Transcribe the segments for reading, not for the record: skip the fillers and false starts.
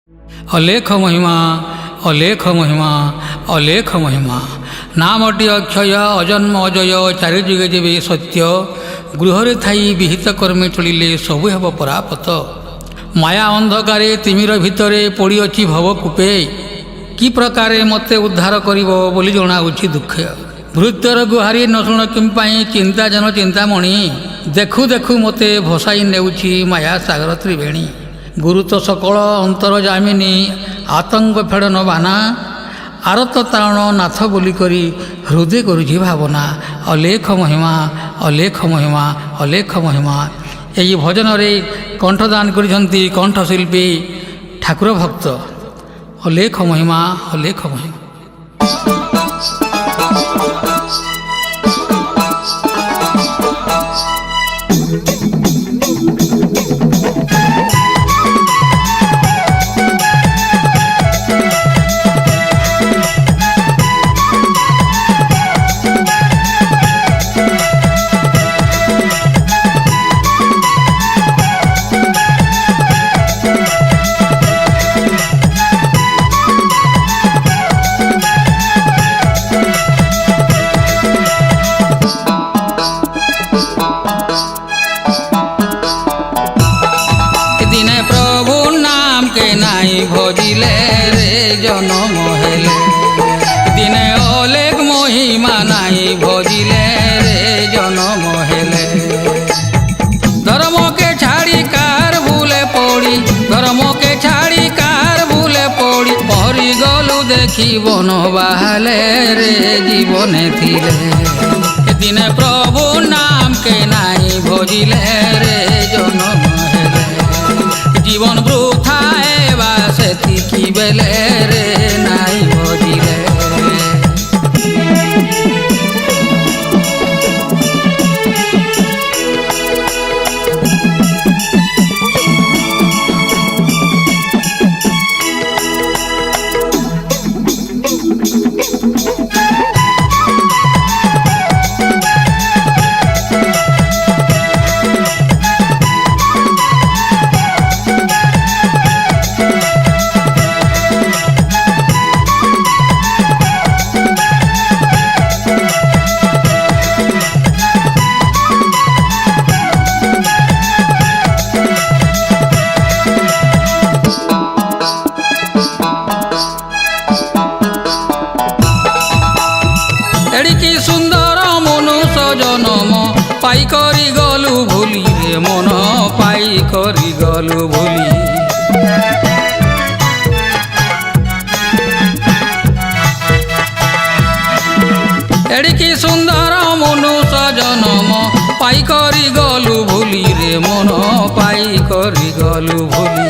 ଅଲେଖ ମହିମା ଅଲେଖ ମହିମା ଅଲେଖ ମହିମା। ନାମଟି ଅକ୍ଷୟ ଅଜନ୍ମ ଅଜୟ ଚାରି ଯୁଗେ ଯେବେ ସତ୍ୟ। ଗୃହରେ ଥାଇ ବିହିତ କର୍ମେ ଚଳିଲେ ସବୁ ହେବ ପରାପତ। ମାୟା ଅନ୍ଧକାରେ ତିମିର ଭିତରେ ପଡ଼ିଅଛି ଭବ କୂପେ। କି ପ୍ରକାରେ ମୋତେ ଉଦ୍ଧାର କରିବ ବୋଲି ଜଣାଉଛି ଦୁଃଖ। ଭୃତ୍ୟର ଗୁହାରି ନ ଶୁଣ କିମ୍ପାଇଁ ଚିନ୍ତା ଜନ ଚିନ୍ତାମଣି। ଦେଖୁ ଦେଖୁ ମୋତେ ଭସାଇ ନେଉଛି ମାୟା ସାଗର ତ୍ରିବେଣୀ। ଗୁରୁତ ସକଳ ଅନ୍ତର ଜାମିନୀ ଆତଙ୍କ ଫେଡ଼ନ ବାନା। ଆରତ ତାରଣ ନାଥ ବୋଲି କରି ହୃଦୟ କରୁଛି ଭାବନା। ଅଲେଖ ମହିମା ଅଲେଖ ମହିମା ଅଲେଖ ମହିମା। ଏହି ଭଜନରେ କଣ୍ଠଦାନ କରିଛନ୍ତି କଣ୍ଠଶିଳ୍ପୀ ଠାକୁର ଭକ୍ତ। ଅଲେଖ ମହିମା ଅଲେଖ ମହିମା। ভজিলে রে জনম হেলে দিনে অলেখ মহিমা নাই ভজিলে রে জনম হেলে। ধর্মকে ছাড়ি কার ভুলে পড়ি ধর্মকে ছাড়ি কার ভুলে পড়ি পহরি গলু দেখি বন বাহালে রে জীবনে থিলে। দিনে প্রভু নামকে নাই ভজিলে রে জনম হেলে। জীবন বৃথা এবা সেতিকি বেলে রে নাই ভজিলে। এড়িকি সুন্দর মনুষ্য জনম পাই করি গলু ভুলি রে মন পাই করি গলু ভুলি। এড়িকি সুন্দর মনুষ্য জনম পাই করি গলু ভুলি রে মন পাই করি গলু ভুলি।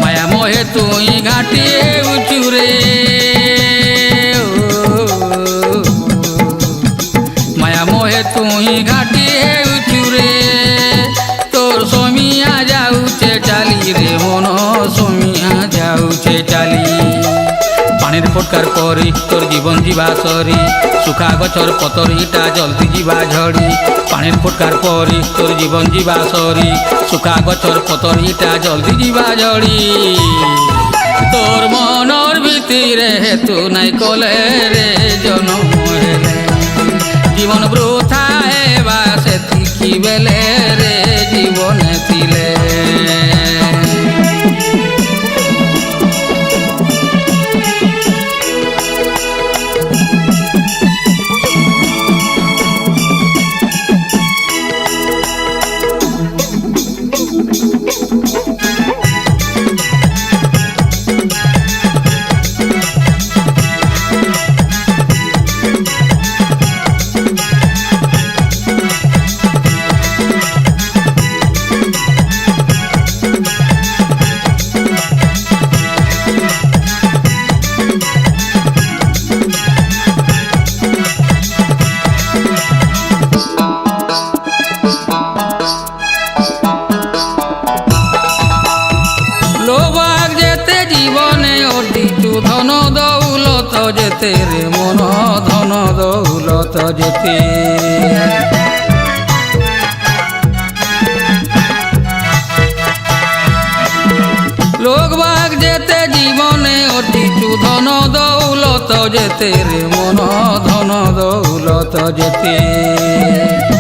মায়া মোহে তুই ঘাটিয়ে উঁচু রে মোহে তুই ঘাটিয়ে উঁচুরে তোর সমিয়া যাউছে চালি রে মন সমিয়া যাউছে চালি। পানির ফটকার পরি তোর জীবন যা সরি শুখা গছর পতরিটা জলদি যা ঝড়ি। পানির ফটকার পরি তোর জীবন যা সরি শুখা গছর পতরিটা জলদি যা ঝড়ি। তোর মনর ভিতরে তু নাই কলে রে জনম হেলে। জীবন বৃথা এবা সেতিকি বেলে রে জীবনে থিলে। লোভাগ যেতে জীবনে অর্জিতু ধন দৌলত যেতে রে মন ধন দৌলত যেতে। লোক বা ধন দৌলত যেতে রে মন ধন দৌলত যেতে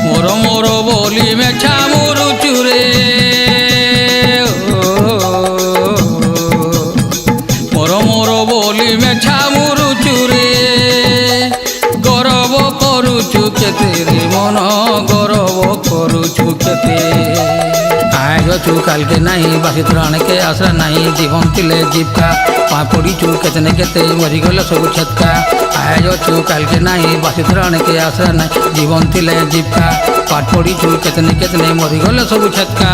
মোর মোর বলি মেছা মুরুচুরে মোর মোর বলি মেছা মুরুচুরে গরব করুছু কেতে রে মন গরব করুছু কেতে আয়ছু কালকে নাই বাসি ত্রাণকে আশ্রা নাই জীবন ଥିଲେ জীবকা পা পড়িছু কেতনে কেতে মরিগলে সবু ছতকা আয়ছু কালকে নাই বাসি ত্রাণকে আশ্রা নাই জীবন ଥିଲେ জীবকা পাঠ পড়িছু কেতনে কেতনে মরিগলে সবু ছতকা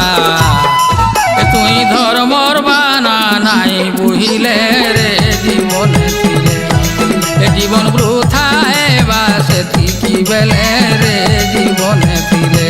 তুই ধর্মর বানা নাই বুঝিলে রে জীবনে ଥିଲେ জীবন বৃথা হেবা সেতিকি বেলে রে জীবনে ଥିଲେ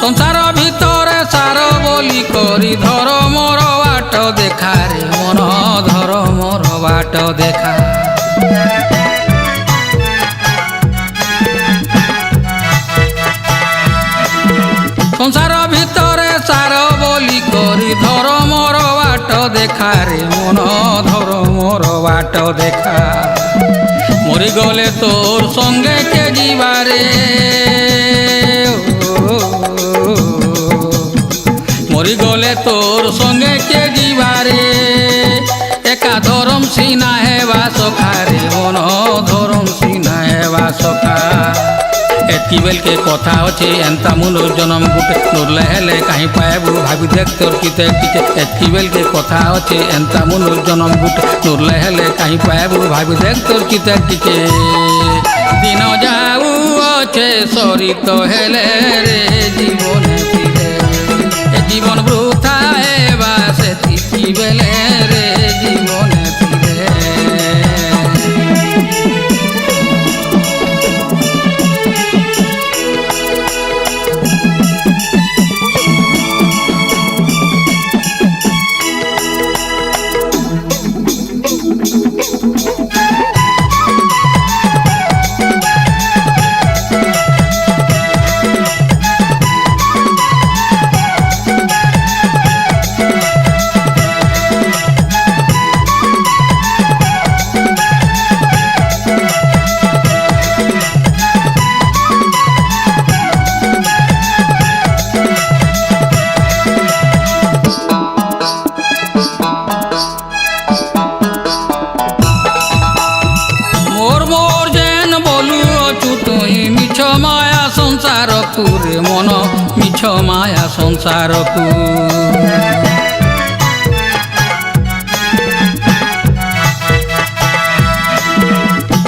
সংসার ভিতরে সার বলি করি ধর মোর বাট দেখা রে মন ধর মোর বাট দেখা সংসার ভিতরে সার বলি করি ধর মোর বাট দেখা রে মন ধর মোর বাট দেখা মরি গলে তোর সঙ্গে কে ଯିବାରେ মরি গলে তোর সঙ্গে কে ଯିବାରେ একা ধরম সিনা হেবা সখারে মন ধরম সিনা হেবা সখা এতকি বেলকে কথা অছে এন্তা মুনুর জনম গুটে নড়লে হেলে কাহি পাইবু ভাবি দেখ তোর কিতে কিতে এতকি বেলকে কথা অছে এন্তা মুনুর জনম গুটে নড়লে হেলে কাহি পাইবু ভাবি দেখ তোর কিতে কিতে দিন যাউ অছে সরিত হেলে রে জীবনে ଥିଲେ জীবন বৃথা হেবা সেতিকি বেলে রে জীবনে ଥିଲେ মায়া সংসারকু রে মন মিছ মায়া সংসারকু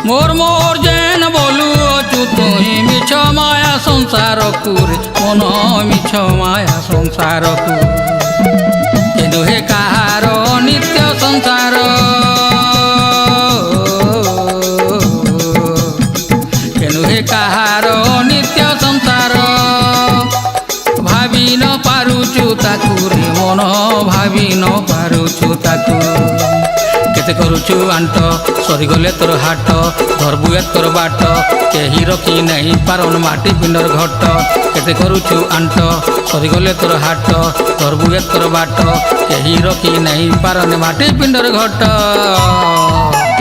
মোর মোর যেন বলু অচু তুই মিছ মায়া সংসারকু রে মন মিছ মায়া সংসারকু কেনু হে কাহার নিত্য সংসার কেনু হে কাহার নিত্য সংসার ভাবি ন পারুছু তাকু রে মন ভাবি ন পারুছু তাকু কেতে করুছু আন্ট সরিগলে তোর হাট ধরবু তোর বাট কেহি রখি নাই পারন মাটি পিণ্ডর ঘট কেতে করুছু আন্ট সরিগলে তোর হাট ধরবু তোর বাট কেহি রখি নাই পারন মাটি পিণ্ডর ঘট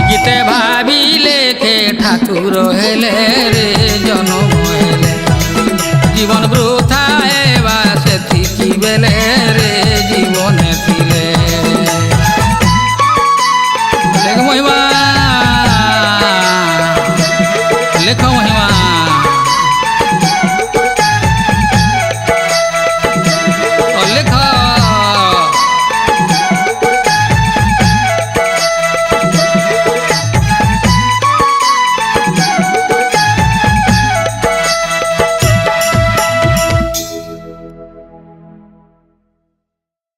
গীতে ভাবিলে কে ঠাকুর হেলে রে জনম হেলে জীবন বৃথা হেবা সেতিকি বেলে রে জীবন